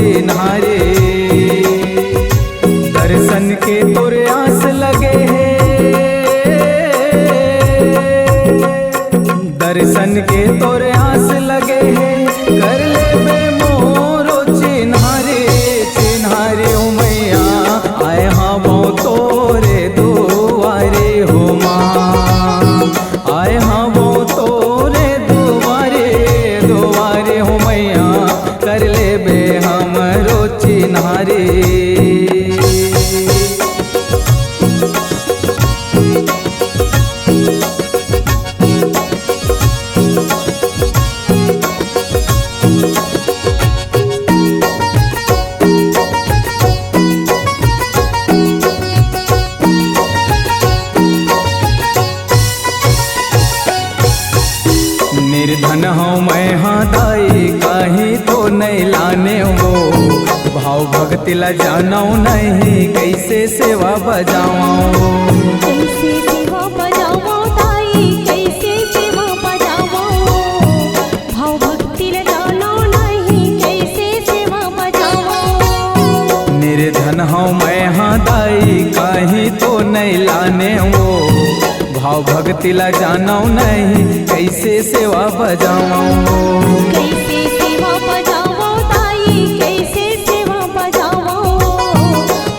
चिन्हारे। दर्शन के तोर आस लगे है, दर्शन के तोर आस लगे है, कर ले बे मोरो चिन्हारे। चिन्हारे हो मैया आए हम तोरे दुआरे हो माँ, आए हम तोरे दुआरे दुआरे हो मैया, कर ले बे हमरो चिन्हारे। निर्धन हूँ मैं हाँ दाई, कहीं तो नहीं लाने वो, भाव भक्ति ला जानो नहीं, कैसे सेवा बजाऊँ। कैसे सेवा बजावो ताई, कैसे सेवा बजावो, भाव भक्ति ला जानो नहीं, कैसे सेवा बजावो। निर्धन हूँ मैं हाँ दाई, कहीं तो नहीं लाने वो, भाव भक्ति ला जानो नहीं, कैसे सेवा बजाऊँ। कैसे सेवा बजावो ताई, कैसे सेवा बजावो,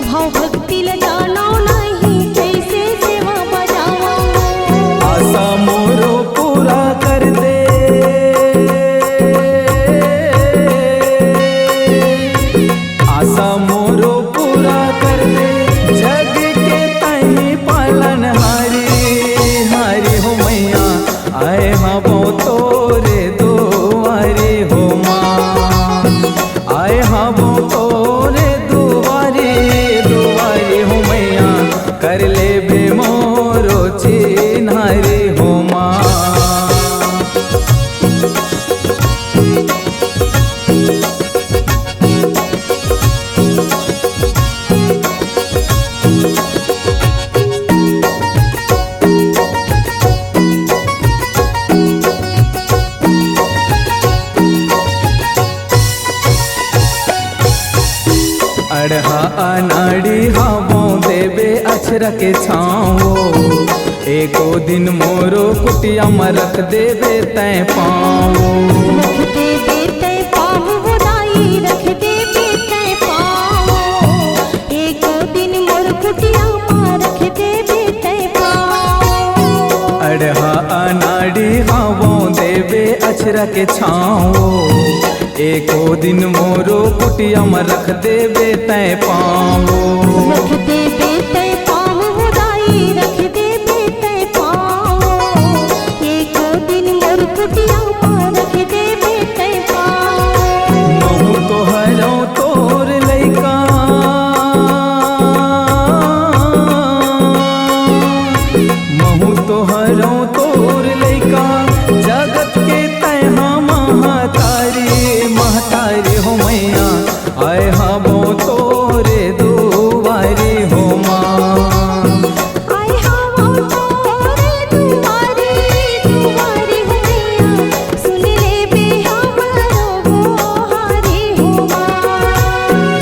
भाव भक्ति ला जानो नहीं, कैसे सेवा बजावो। आशा मोरो पूरा कर दे, आशा मोरो पूरा कर दे, जग के तहीं पालन हारी। हारी हो मैया आए हम तोरे दुआरे हो माँ, आए हम तोरे दुआरे दुआरे हो मैया, कर ले बे मोरो चिन्हारे हो माँ। अड़हा अनाड़ी हावो देवे अक्षर के छाओ, एको दिन मोरो कुटिया में रख देवे तय पाओ। रख देवे तय पाँव वो दाई, रख देवे तय पाँव, एक दिन मोर कुटिया माँ रख देवे तय पाँव। अड़हा अनाड़ी हावो देवे अक्षर के छाओ, एको दिन मोरो कुटिया में रख देवे तय पाओ। रख देवे तय पाँव वो दाई, रख देवे तय पाँव, एक दिन मोर कुटिया माँ रख देवे तय पाँव। महू तो हरो तोर लैका, महू तो हरो तोर लैका, जगत के तय हम महतारी। महतारी हो मैया आए हम तोरे दुआरे हो माँ, आए हम तोरे दुआरे दुआरे हो मैया, सुन ले बे हमरो गोहारी हो माँ।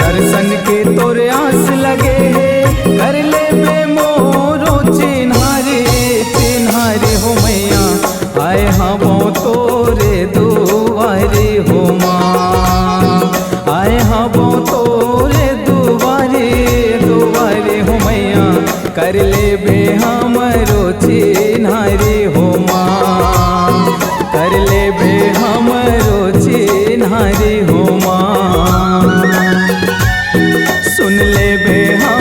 दर्शन के तोरे आस लगे है, कर ले बे मोरो चिन्हारे। चिन्हारे हो मैया आए हम तोरे दुआरे हो माँ, आए हम तोरे दुआरे दुआरे हो मैया, कर ले बे हमरो चिन्हारे हो माँ, कर ले बे हमरो चिन्हारे हो माँ, सुन ले बे हम